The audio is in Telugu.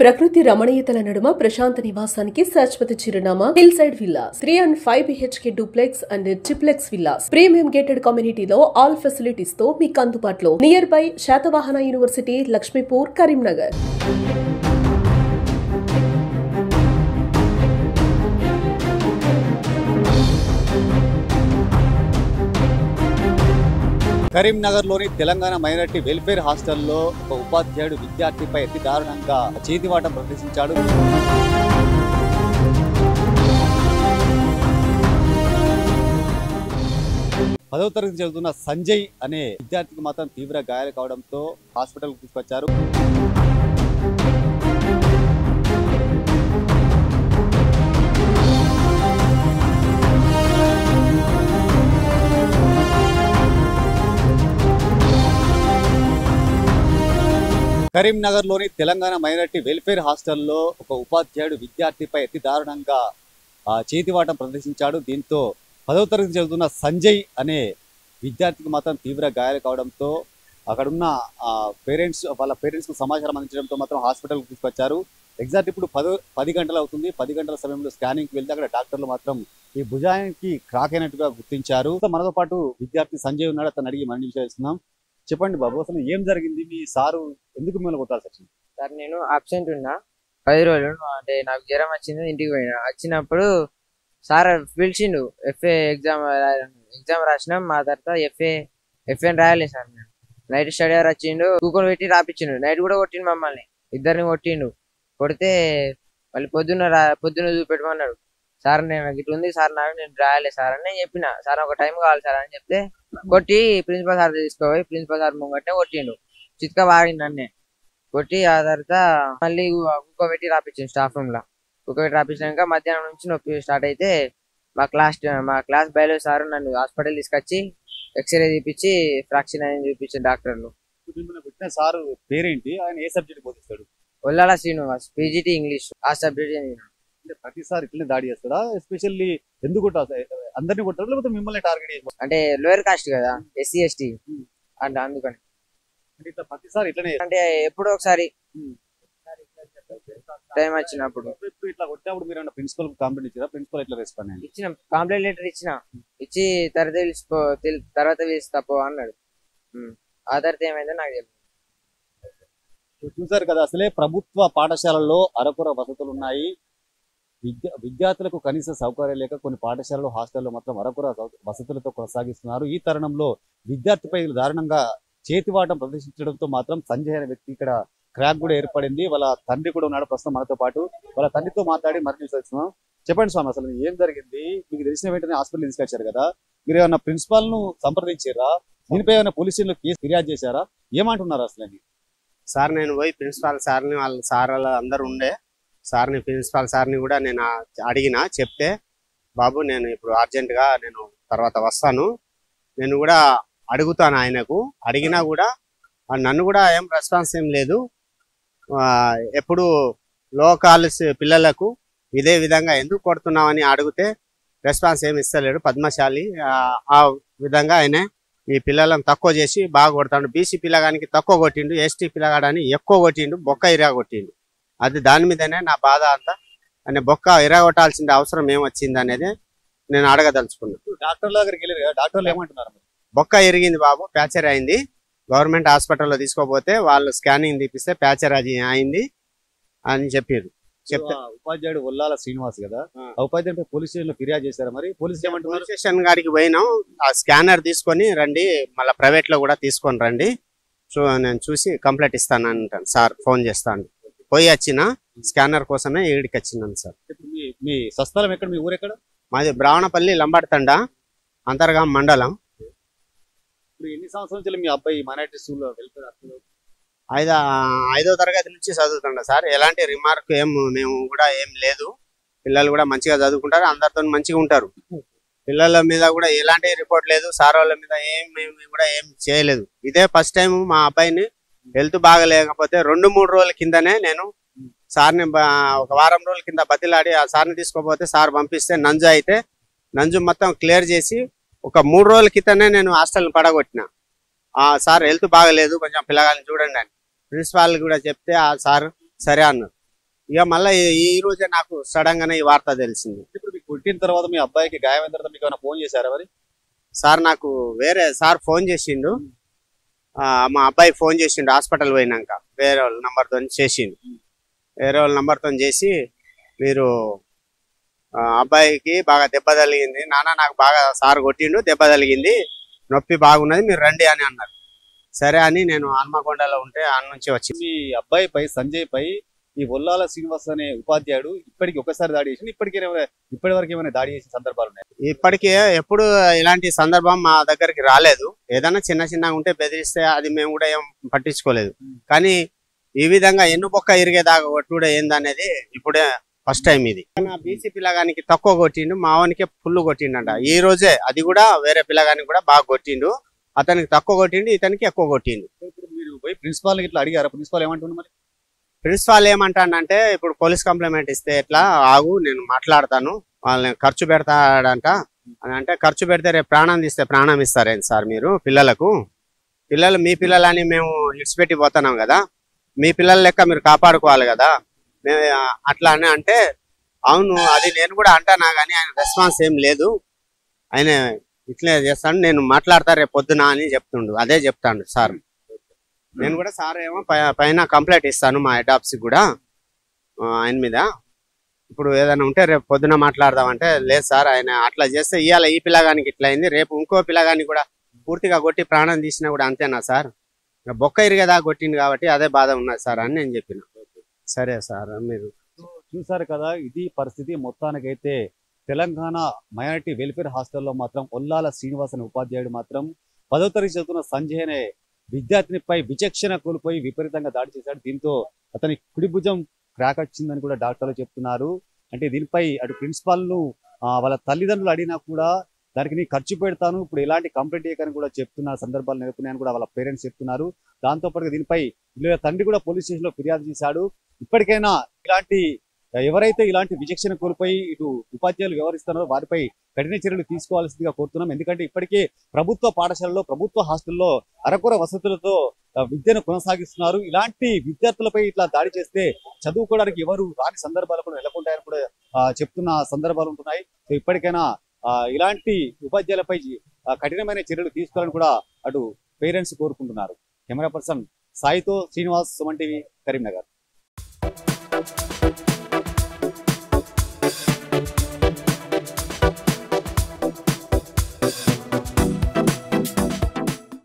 ప్రకృతి రమణీయతల నడుమ ప్రశాంత నివాసానికి శాశ్వత చిరునామా hill side villas 3 and 5 BHK duplex and triplex villas premium gated కమ్యూనిటీలో ఆల్ ఫెసిలిటీస్ తో మీకు అందుబాటులో near by Satavahana university Lakshmipur Karimnagar. కరీంనగర్లోని తెలంగాణ మైనారిటీ వెల్ఫేర్ హాస్టల్లో ఒక ఉపాధ్యాయుడు విద్యార్థిపై అతి దారుణంగా చేతివాటం ప్రదర్శించాడు. పదవ తరగతి చదువుతున్న సంజయ్ అనే విద్యార్థికి మాత్రం తీవ్ర గాయాలు కావడంతో హాస్పిటల్కి తీసుకొచ్చారు. కరీంనగర్లోని తెలంగాణ మైనారిటీ వెల్ఫేర్ హాస్టల్లో ఒక ఉపాధ్యాయుడు విద్యార్థిపై అతి దారుణంగా చేతివాటం ప్రదర్శించాడు. దీంతో పదవ తరగతి చదువుతున్న సంజయ్ అనే విద్యార్థికి మాత్రం తీవ్ర గాయాలు కావడంతో అక్కడున్న వాళ్ళ పేరెంట్స్కు సమాచారం అందించడంతో మాత్రం హాస్పిటల్కి తీసుకొచ్చారు. ఎగ్జాక్ట్ ఇప్పుడు 10 గంటలు అవుతుంది. 10 గంటల సమయంలో స్కానింగ్కి వెళ్తే అక్కడ డాక్టర్లు మాత్రం ఈ భుజానికి క్రాక్ అయినట్టుగా గుర్తించారు. మనతో పాటు విద్యార్థి సంజయ్ ఉన్నాడు. అతను అడిగి మనం విషయం చెప్పండి బాబు, అసలు ఏం జరిగింది? మీ సారు ఎందుకు మిమ్మల్ని కొట్టాల్సి వచ్చింది? సార్ నేను అబ్సెంట్ ఉన్నా 10 రోజులు. అంటే నాకు జ్వరం వచ్చింది, ఇంటికి పోయినా. వచ్చినప్పుడు సార్ పిలిచిండు. ఎగ్జామ్ రాసినాం. ఆ తర్వాత ఎఫ్ఏ రాయలేదు సార్. నేను నైట్ స్టడీ అవర్ వచ్చిండు, కూకొని పెట్టి రాపించిండు. నైట్ కూడా కొట్టిండు, మమ్మల్ని ఇద్దరిని కొట్టిండు. కొడితే మళ్ళీ పొద్దున్న చూపెట్టమన్నాడు. సార్ నేను ఇట్లా ఉంది సార్, నేను రాయలేదు సార్ అని నేను చెప్పిన. సార్ ఒక టైం కావాలి సార్ అని చెప్తే కొట్టి ప్రిన్సిపల్ సార్ తీసుకోపోయి ప్రిన్సిపల్ సార్ ముంగట్నే కొట్టిండు. చిత్క వాడిండు నన్నే కొట్టి. ఆ తర్వాత మళ్ళీ కుక్క పెట్టి రాపించిండు స్టాఫ్ రూమ్ లో. కుక్క పెట్టి రాపించాక మధ్యాహ్నం నుంచి నొప్పి స్టార్ట్ అయితే మా క్లాస్ బయాలజీ సార్ నన్ను హాస్పిటల్ తీసుకొచ్చి ఎక్స్రే తీపిచ్చి ఫ్రాక్షన్ అని చూపించారు డాక్టర్లు. సార్ పేరేంటి? ఆయన ఏ సబ్జెక్ట్ బోధిస్తాడు? Ollala Srinivas, PGT English. ఆ సబ్జెక్ట్ ప్రతిసారి ఇట్లనే దాడి చేస్తాడా? ఎస్పెషల్లీ ఎందుకు కొట్టాలి? అందరినీ కొట్టారు లేకపోతే మిమ్మల్ని టార్గెట్ చేస్తారు? అంటే లోయర్ కాస్ట్ కదా, SC ST అంటే అందుకని. ఇట్లా ప్రతిసారి ఇట్లనే అంటే ఎప్పుడో ఒకసారి టైం వచ్చినప్పుడు. ఇట్లా కొట్టినప్పుడు మీరు ప్రిన్సిపల్ కంప్లైంట్ ఇచ్చారా? ప్రిన్సిపల్ ఎట్లా రెస్పాండ్ అయ్యింది? ఇచ్చిన కంప్లైంట్ లెటర్ ఇచ్చి తర్వాత వేస్తాపో అన్నాడు. ఆ తర్వాత ఏమైందో నాకు తెలియదు. చూసారు కదా, అసలే ప్రభుత్వ పాఠశాలల్లో అరకొర వసతులు ఉన్నాయి. విద్యార్థులకు కనీస సౌకర్యం లేక కొన్ని పాఠశాలలో హాస్టల్లో మాత్రం అరకొర వసతులతో కొనసాగిస్తున్నారు. ఈ తరుణంలో విద్యార్థిపై దారుణంగా చేతివాటం ప్రదర్శించడంతో మాత్రం సంజయ్ అనే వ్యక్తి ఇక్కడ క్రాక్ కూడా ఏర్పడింది. వాళ్ళ తండ్రి కూడా ఉన్నాడు ప్రస్తుతం మనతో పాటు. వాళ్ళ తండ్రితో మాట్లాడి మరిన్ని చూస్తున్నాం. చెప్పండి స్వామి, అసలు ఏం జరిగింది? మీకు తెలిసిన వెంటనే హాస్పిటల్ తీసుకొచ్చారు కదా, మీరు ఏమన్నా ప్రిన్సిపాల్ ను సంప్రదించారా? దీనిపై ఏమైనా పోలీస్ స్టేషన్లో కేసు ఫిర్యాదు చేశారా? ఏమంటున్నారు అసలు? సార్ నేను పోయి ప్రిన్సిపాల్ సార్ని, వాళ్ళ సార్ అందరు ఉండే సార్ని, ప్రిన్సిపాల్ సార్ని కూడా నేను అడిగిన. చెప్తే బాబు నేను ఇప్పుడు అర్జెంటుగా నేను తర్వాత వస్తాను, నేను కూడా అడుగుతాను ఆయనకు. అడిగినా కూడా నన్ను కూడా ఏం రెస్పాన్స్ ఏం లేదు. ఎప్పుడు లో కాలేజ్ పిల్లలకు ఇదే విధంగా ఎందుకు కొడుతున్నామని అడిగితే రెస్పాన్స్ ఏమి ఇస్తలేడు పద్మశాలి. ఆ విధంగా ఆయన ఈ పిల్లలను తక్కువ చేసి బాగా కొడతాడు. బీసీ పిల్లగానికి తక్కువ కొట్టిండు, ST పిల్లగాడని ఎక్కువ కొట్టిండు, బొక్క ఇరా కొట్టిండు. అది దాని మీదనే నా బాధ అంతా. అని బొక్క ఇరగొట్టాల్సిన అవసరం ఏమొచ్చింది అనేది నేను అడగదలుచుకున్నాను. డాక్టర్ దగ్గరికి వెళ్ళారు కదా, డాక్టర్లు ఏమంటున్నారు? బొక్క ఇరిగింది బాబు, ప్యాచర్ అయింది. గవర్నమెంట్ హాస్పిటల్లో తీసుకోపోతే వాళ్ళు స్కానింగ్ తీపిస్తే ప్యాచర్ అది అయింది అని చెప్పారు. ఉపాధ్యాయుడు ఒల్లాల శ్రీనివాస్ కదా, ఉపాధ్యాయుడు పోలీస్ స్టేషన్ లో ఫిర్యాదు చేశారు. మరి పోలీస్ స్టేషన్ గారికి పోయినాం. ఆ స్కానర్ తీసుకొని రండి, మళ్ళీ ప్రైవేట్ లో కూడా తీసుకొని రండి, నేను చూసి కంప్లైంట్ ఇస్తాను అంటాను. సార్ ఫోన్ చేస్తాను. పోయి వచ్చిన స్కానర్ కోసమే ఇక్కడికి వచ్చినాను సార్. మీ స్వస్థలం ఎక్కడ? మీ ఊరు ఎక్కడ? మాది బ్రాహ్మణపల్లి లంబాడతండ, అంతర్గాం మండలం. ఇప్పుడు ఎన్ని సంవత్సరాల నుంచి మీ అబ్బాయి మైనారిటీ స్కూల్లో వెళ్తారు? 5వ తరగతి నుంచి చదువుతుండ సార్. ఎలాంటి రిమార్క్ మేము కూడా ఏం లేదు. పిల్లలు కూడా మంచిగా చదువుకుంటారు, అందరితో మంచిగా ఉంటారు. పిల్లల మీద కూడా ఎలాంటి రిపోర్ట్ లేదు. సార్ వాళ్ళ మీద కూడా ఏం చేయలేదు. ఇదే ఫస్ట్ టైం మా అబ్బాయిని హెల్త్ బాగలేకపోతే 2-3 రోజుల కిందనే నేను సార్ని ఒక వారం రోజుల కింద బతిలాడి ఆ సార్ని తీసుకోపోతే సార్ పంపిస్తే నంజు మొత్తం క్లియర్ చేసి ఒక 3 రోజుల క్రితమే నేను హాస్టల్ని పడగొట్టిన. సార్ హెల్త్ బాగలేదు, కొంచెం పిల్లగాని చూడండి అని ప్రిన్సిపాల్ కూడా చెప్తే ఆ సార్ సరే అన్నారు. ఇక మళ్ళీ ఈ రోజే నాకు సడన్ గానే ఈ వార్త తెలిసింది. ఇప్పుడు మీకు పుట్టిన తర్వాత మీ అబ్బాయికి గాయమైన తర్వాత మీకు ఏమైనా ఫోన్ చేశారా మరి? సార్ నాకు వేరే సార్ ఫోన్ చేసిండు. మా అబ్బాయి ఫోన్ చేసిండు హాస్పిటల్ పోయినాక, వేరే వాళ్ళ నంబర్తో చేసిండు. వేరే వాళ్ళ నంబర్తో చేసి, మీరు అబ్బాయికి బాగా దెబ్బ తగిలింది నాన్న, నాకు బాగా సార్ కొట్టిండు, దెబ్బ తగిలింది, నొప్పి బాగున్నది, మీరు రండి అని అన్నారు. సరే అని నేను హన్మకొండలో ఉంటే ఆడ నుంచి వచ్చి మీ అబ్బాయి పై సంజయ్ పై ఈ ఒల్లాల శ్రీనివాస్ అనే ఉపాధ్యాయుడు ఇప్పటికి ఒకసారి దాడి చేసి ఇప్పటి వరకు ఏమైనా దాడి చేసిన సందర్భాలు ఉన్నాయి? ఇప్పటికే ఎప్పుడు ఇలాంటి సందర్భం మా దగ్గరికి రాలేదు. ఏదైనా చిన్నగా ఉంటే బెదిరిస్తే అది మేము కూడా ఏం పట్టించుకోలేదు. కానీ ఈ విధంగా ఎన్నుపొక్క ఇరిగేదాకా కొట్టుడు ఏందనేది ఇప్పుడే ఫస్ట్ టైం. ఇది బీసీ పిల్లగానికి తక్కువ కొట్టిండు, మావానికే ఫుల్ కొట్టిండంట ఈ రోజే. అది కూడా వేరే పిల్లగానికి కూడా బాగా కొట్టిండు. అతనికి తక్కువ కొట్టిండు, ఇతనికి ఎక్కువ కొట్టిండు. ఇప్పుడు మీరు పోయి ప్రిన్సిపాల్ ఇట్లా అడిగారా? ప్రిన్సిపాల్ ఏమంటున్నారు మరి? ప్రిన్సిపాల్ ఏమంటాడంటే, ఇప్పుడు పోలీస్ కంప్లైంట్ ఇస్తే ఎట్లా, ఆగు నేను మాట్లాడతాను, వాళ్ళని ఖర్చు పెడతాడంట అని అంటే, ఖర్చు పెడితే రేపు ప్రాణం తీస్తే ప్రాణం ఇస్తారేంటి సార్ మీరు పిల్లలకు? మీ పిల్లలని మేము ఇడిచిపెట్టి పోతున్నాం కదా, మీ పిల్లల లెక్క మీరు కాపాడుకోవాలి కదా, మేము అట్లా అని అంటే, అవును అది నేను కూడా అంటానా కానీ ఆయన రెస్పాన్స్ ఏం లేదు, ఆయన ఇట్లే చేస్తాను, నేను మాట్లాడతా రేపు పొద్దున అని చెప్తుండు. అదే చెప్తాడు సార్. నేను కూడా సార్ ఏమో పైన కంప్లైంట్ ఇస్తాను మా హెడ్ ఆఫీస్కి కూడా ఆయన మీద. ఇప్పుడు ఏదైనా ఉంటే రేపు పొద్దున మాట్లాడదామంటే, లేదు సార్ ఆయన అట్లా చేస్తే ఇవాళ ఈ పిల్లగానికి ఇట్లా అయింది, రేపు ఇంకో పిల్లగానికి కూడా పూర్తిగా కొట్టి ప్రాణం తీసినా కూడా అంతేనా సార్, బొక్క ఇరిగేదా కొట్టింది కాబట్టి అదే బాధ ఉన్నది సార్ అని నేను చెప్పిన. సరే సార్ మీరు చూసారు కదా, ఇది పరిస్థితి. మొత్తానికైతే తెలంగాణ మైనారిటీ వెల్ఫేర్ హాస్టల్లో మాత్రం ఒల్లాల శ్రీనివాస్ అనే ఉపాధ్యాయుడు మాత్రం 10వ తరగతి చదువుతున్న సంజయ్ అనే విద్యార్థినిపై విచక్షణ కోల్పోయి విపరీతంగా దాడి చేశాడు. దీంతో అతని కుడి భుజం క్రాక్ వచ్చిందని కూడా డాక్టర్లు చెప్తున్నారు. అంటే దీనిపై అటు ప్రిన్సిపాల్ను వాళ్ళ తల్లిదండ్రులు అడిగినా కూడా దానికి నేను ఖర్చు పెడతాను, ఇప్పుడు ఎలాంటి కంప్లైంట్ చేయకని కూడా చెప్తున్న సందర్భాలు నెలకొన్నాయని కూడా వాళ్ళ పేరెంట్స్ చెప్తున్నారు. దాంతోపాటు దీనిపై తండ్రి కూడా పోలీస్ స్టేషన్ లో ఫిర్యాదు చేశాడు. ఇప్పటికైనా ఎవరైతే ఇలాంటి విచక్షణ కోల్పోయి ఇటు ఉపాధ్యాయులు వ్యవహరిస్తున్నారో వారిపై కఠిన చర్యలు తీసుకోవాల్సిందిగా కోరుతున్నాం. ఎందుకంటే ఇప్పటికే ప్రభుత్వ పాఠశాలలో, ప్రభుత్వ హాస్టల్లో అరకొర వసతులతో విద్యను కొనసాగిస్తున్నారు. ఇలాంటి విద్యార్థులపై ఇట్లా దాడి చేస్తే చదువుకోవడానికి ఎవరు రాని సందర్భాలు కూడా నెలకొంటాయని కూడా చెప్తున్న సందర్భాలు ఉంటున్నాయి. సో ఇప్పటికైనా ఇలాంటి ఉపాధ్యాయులపై కఠినమైన చర్యలు తీసుకోవాలని కూడా అటు పేరెంట్స్ కోరుకుంటున్నారు. కెమెరా పర్సన్ సాయితో శ్రీనివాస్, సుమన్ టీవీ, కరీంనగర్.